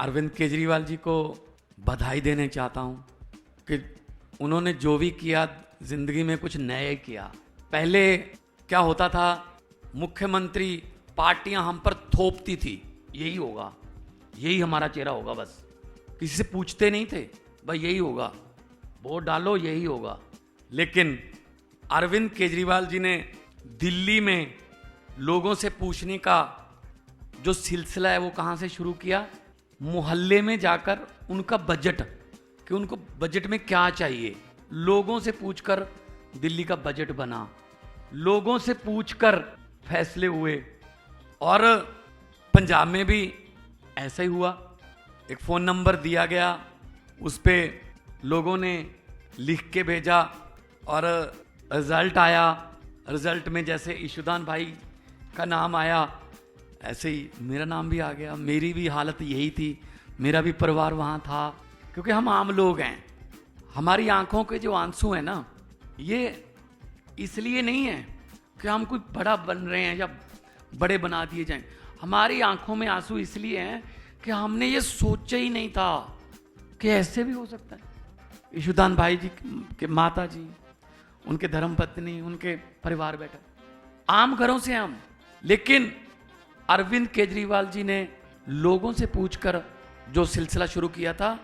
अरविंद केजरीवाल जी को बधाई देने चाहता हूं कि उन्होंने जो भी किया जिंदगी में कुछ नया ही किया। पहले क्या होता था, मुख्यमंत्री पार्टियां हम पर थोपती थी, यही होगा, यही हमारा चेहरा होगा, बस किसी से पूछते नहीं थे, भाई यही होगा, वोट डालो यही होगा। लेकिन अरविंद केजरीवाल जी ने दिल्ली में लोगों से पूछने का जो सिलसिला है वो कहाँ से शुरू किया, मोहल्ले में जाकर उनका बजट, कि उनको बजट में क्या चाहिए, लोगों से पूछकर दिल्ली का बजट बना, लोगों से पूछकर फैसले हुए। और पंजाब में भी ऐसा ही हुआ, एक फ़ोन नंबर दिया गया, उस पर लोगों ने लिख के भेजा और रिजल्ट आया। रिजल्ट में जैसे ईशुदान भाई का नाम आया, ऐसे ही मेरा नाम भी आ गया। मेरी भी हालत यही थी, मेरा भी परिवार वहाँ था, क्योंकि हम आम लोग हैं। हमारी आंखों के जो आंसू हैं ना, ये इसलिए नहीं है कि हम कोई बड़ा बन रहे हैं या बड़े बना दिए जाएं। हमारी आंखों में आंसू इसलिए हैं कि हमने ये सोचा ही नहीं था कि ऐसे भी हो सकता है। ईशुदान भाई जी के माता जी, उनके धर्मपत्नी, उनके परिवार बैठे, आम घरों से हम। लेकिन अरविंद केजरीवाल जी ने लोगों से पूछकर जो सिलसिला शुरू किया था,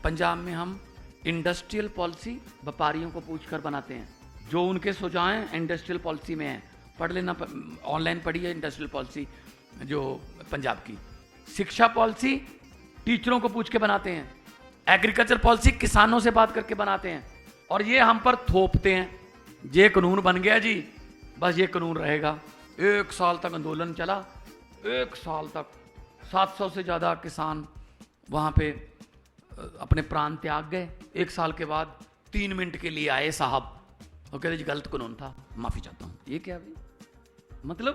पंजाब में हम इंडस्ट्रियल पॉलिसी व्यापारियों को पूछकर बनाते हैं। जो उनके सुझाव हैं इंडस्ट्रियल पॉलिसी में है, पढ़ लेना, ऑनलाइन पढ़ी है इंडस्ट्रियल पॉलिसी जो पंजाब की। शिक्षा पॉलिसी टीचरों को पूछ के बनाते हैं, एग्रीकल्चर पॉलिसी किसानों से बात करके बनाते हैं, और ये हम पर थोपते हैं। ये कानून बन गया जी, बस ये कानून रहेगा। 1 साल तक आंदोलन चला, 1 साल तक 700 से ज़्यादा किसान वहाँ पे अपने प्राण त्याग गए। 1 साल के बाद 3 मिनट के लिए आए साहब और कहते जी गलत कानून था, माफ़ी चाहता हूँ। ये क्या भाई, मतलब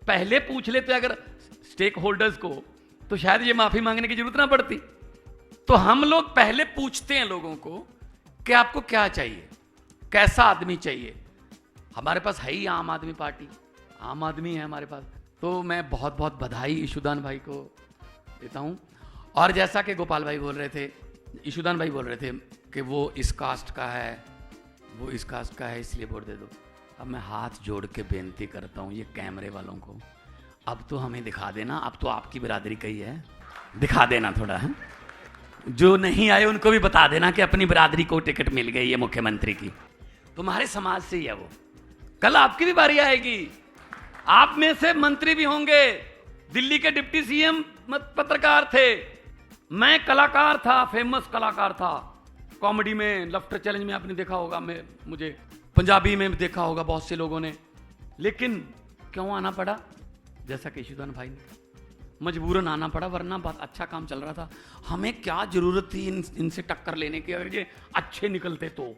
पहले पूछ लेते अगर स्टेक होल्डर्स को, तो शायद ये माफ़ी मांगने की जरूरत ना पड़ती। तो हम लोग पहले पूछते हैं लोगों को कि आपको क्या चाहिए, कैसा आदमी चाहिए। हमारे पास है ही आम आदमी पार्टी, आम आदमी है हमारे पास। तो मैं बहुत बहुत बधाई ईशुदान भाई को देता हूँ। और जैसा कि गोपाल भाई बोल रहे थे, ईशुदान भाई बोल रहे थे कि वो इस कास्ट का है, वो इस कास्ट का है, इसलिए वोट दे दो। अब मैं हाथ जोड़ के बेनती करता हूँ ये कैमरे वालों को, अब तो हमें दिखा देना, अब तो आपकी बिरादरी का ही है, दिखा देना थोड़ा है। जो नहीं आए उनको भी बता देना कि अपनी बिरादरी को टिकट मिल गई है मुख्यमंत्री की, तुम्हारे समाज से ही है वो। कल आपकी भी बारी आएगी, आप में से मंत्री भी होंगे। दिल्ली के डिप्टी सीएम पत्रकार थे, मैं कलाकार था, फेमस कलाकार था। कॉमेडी में, लफ्टर चैलेंज में आपने देखा होगा, मुझे पंजाबी में देखा होगा बहुत से लोगों ने। लेकिन क्यों आना पड़ा, जैसा कि ईशुदान भाई ने, मजबूरन आना पड़ा, वरना बहुत अच्छा काम चल रहा था। हमें क्या जरूरत थी इनसे टक्कर लेने की, अगर ये अच्छे निकलते तो।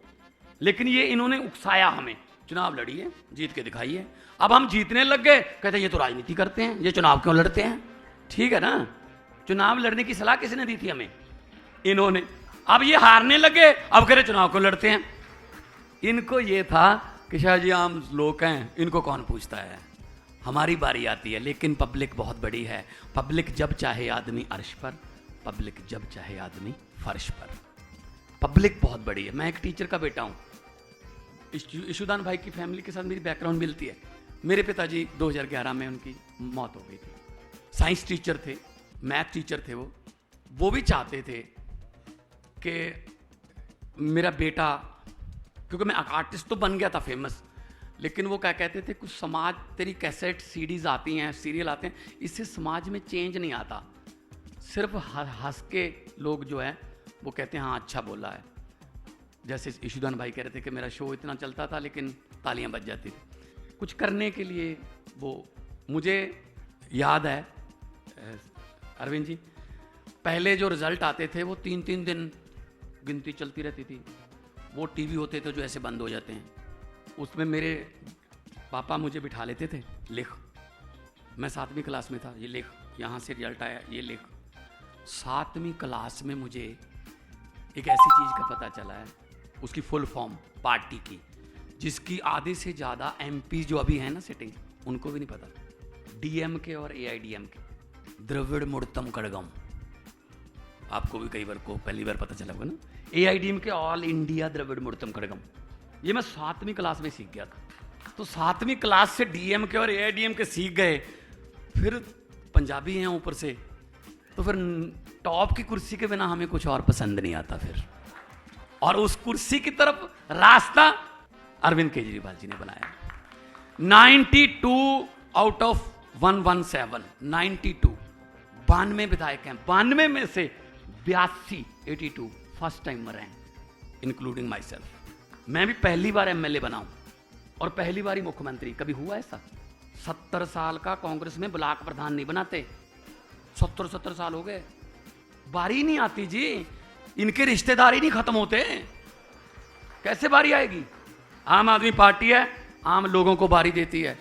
लेकिन ये इन्होंने उकसाया हमें, चुनाव लड़िए, जीत के दिखाइए। अब हम जीतने लग गए, कहते ये तो राजनीति करते हैं, ये चुनाव क्यों लड़ते हैं। ठीक है ना, चुनाव लड़ने की सलाह किसने दी थी हमें, इन्होंने। अब ये हारने लगे, अब कह रहे चुनाव क्यों लड़ते हैं। इनको ये था कि शायद ये आम लोग हैं, इनको कौन पूछता है, हमारी बारी आती है। लेकिन पब्लिक बहुत बड़ी है, पब्लिक जब चाहे आदमी अर्श पर, पब्लिक जब चाहे आदमी फर्श पर। पब्लिक बहुत बड़ी है। मैं एक टीचर का बेटा हूँ, ईशुदान भाई की फैमिली के साथ मेरी बैकग्राउंड मिलती है। मेरे पिताजी 2011 में उनकी मौत हो गई थी। साइंस टीचर थे, मैथ टीचर थे वो भी चाहते थे कि मेरा बेटा, क्योंकि मैं आर्टिस्ट तो बन गया था फेमस, लेकिन वो क्या कहते थे, कुछ समाज, तेरी कैसेट सीडीज आती हैं, सीरियल आते हैं, इससे समाज में चेंज नहीं आता। सिर्फ हंस के लोग जो है वो कहते हैं हाँ अच्छा बोला है। जैसे ईशुदान भाई कह रहे थे कि मेरा शो इतना चलता था लेकिन तालियां बज जाती थी। कुछ करने के लिए वो, मुझे याद है अरविंद जी, पहले जो रिजल्ट आते थे वो 3-3 दिन गिनती चलती रहती थी। वो टीवी होते थे जो ऐसे बंद हो जाते हैं, उसमें मेरे पापा मुझे बिठा लेते थे, लिख। मैं 7वीं क्लास में था, ये लिख, यहाँ से रिजल्ट आया, ये लिख। 7वीं क्लास में मुझे एक ऐसी चीज़ का पता चला है, उसकी फुल फॉर्म पार्टी की, जिसकी आधे से ज़्यादा एमपी जो अभी है ना सिटिंग, उनको भी नहीं पता। डीएमके और एआईडीएमके, द्रविड़ मुड़तम कड़गम, आपको भी कई बार को पहली बार पता चला होगा ना, AIDMK all India Dravida Munnetra Kazhagam, ये मैं 7वीं क्लास में सीख गया था। तो 7वीं क्लास से DMK और AIDMK सीख गए, फिर पंजाबी हैं ऊपर से, तो फिर टॉप की कुर्सी के बिना हमें कुछ और पसंद नहीं आता फिर। और उस कुर्सी की तरफ रास्ता अरविंद केजरीवाल जी ने बनाया। 92 आउट ऑफ 117, 92 92 विधायक हैं, 92 में से 82 फर्स्ट टाइमर हैं, इंक्लूडिंग माई सेल्फ। मैं भी पहली बार MLA बना हूं और पहली बार ही मुख्यमंत्री। कभी हुआ ऐसा? 70 साल का कांग्रेस में ब्लॉक प्रधान नहीं बनाते, 70 साल हो गए, बारी नहीं आती जी, इनके रिश्तेदार ही नहीं खत्म होते, कैसे बारी आएगी? आम आदमी पार्टी है, आम लोगों को बारी देती है।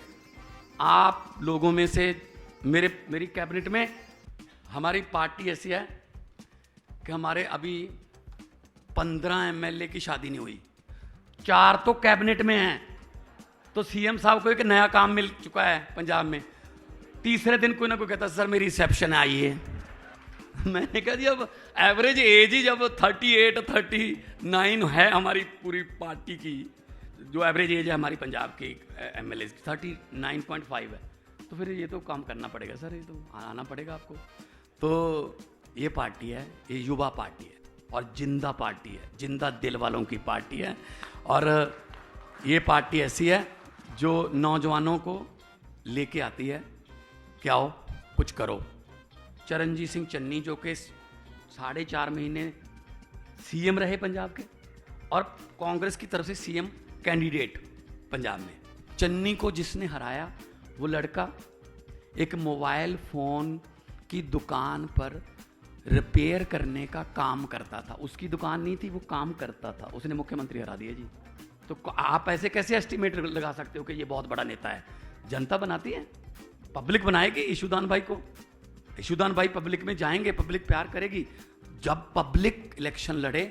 आप लोगों में से मेरी कैबिनेट में हमारी पार्टी ऐसी है कि हमारे अभी 15 MLA की शादी नहीं हुई, 4 तो कैबिनेट में हैं। तो CM साहब को एक नया काम मिल चुका है पंजाब में, तीसरे दिन कोई ना कोई कहता सर मेरी रिसेप्शन आई है। मैंने कहा जी अब एवरेज एज ही जब 38 39 है हमारी पूरी पार्टी की, जो एवरेज एज है हमारी पंजाब के MLA की 39.5 है, तो फिर ये तो काम करना पड़ेगा सर, ये तो आना पड़ेगा आपको। तो ये पार्टी है, ये युवा पार्टी है और जिंदा पार्टी है, जिंदा दिल वालों की पार्टी है। और ये पार्टी ऐसी है जो नौजवानों को लेके आती है कि आओ कुछ करो। चरणजीत सिंह चन्नी जो कि 4.5 महीने CM रहे पंजाब के और कांग्रेस की तरफ से CM कैंडिडेट पंजाब में, चन्नी को जिसने हराया वो लड़का एक मोबाइल फ़ोन की दुकान पर रिपेयर करने का काम करता था। उसकी दुकान नहीं थी, वो काम करता था, उसने मुख्यमंत्री हरा दिया जी। तो आप ऐसे कैसे एस्टिमेट लगा सकते हो कि ये बहुत बड़ा नेता है? जनता बनाती है, पब्लिक बनाएगी ईशुदान भाई को, ईशुदान भाई पब्लिक में जाएंगे, पब्लिक प्यार करेगी। जब पब्लिक इलेक्शन लड़े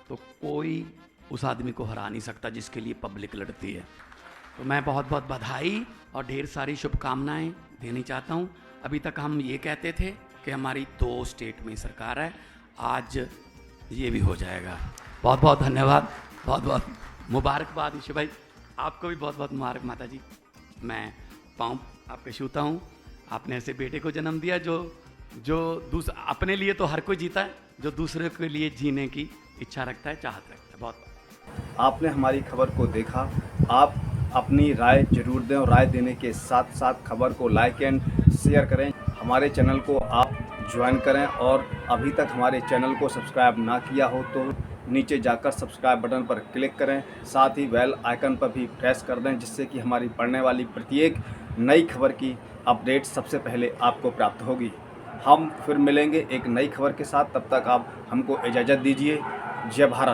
तो कोई उस आदमी को हरा नहीं सकता जिसके लिए पब्लिक लड़ती है। तो मैं बहुत बहुत बधाई और ढेर सारी शुभकामनाएं देनी चाहता हूं। अभी तक हम ये कहते थे कि हमारी 2 स्टेट में सरकार है, आज ये भी हो जाएगा। बहुत बहुत धन्यवाद, बहुत बहुत मुबारकबाद ईशु भाई, आपको भी बहुत बहुत मुबारक माता जी। मैं पाँव आपके छूता हूँ, आपने ऐसे बेटे को जन्म दिया जो अपने लिए तो हर कोई जीता है, जो दूसरे के लिए जीने की इच्छा रखता है, चाहत रखता है। बहुत आपने हमारी खबर को देखा, आप अपनी राय जरूर दें और राय देने के साथ साथ खबर को लाइक एंड शेयर करें। हमारे चैनल को आप ज्वाइन करें और अभी तक हमारे चैनल को सब्सक्राइब ना किया हो तो नीचे जाकर सब्सक्राइब बटन पर क्लिक करें, साथ ही बेल आइकन पर भी प्रेस कर दें, जिससे कि हमारी पढ़ने वाली प्रत्येक नई खबर की अपडेट सबसे पहले आपको प्राप्त होगी। हम फिर मिलेंगे एक नई खबर के साथ, तब तक आप हमको इजाज़त दीजिए। जय भारत।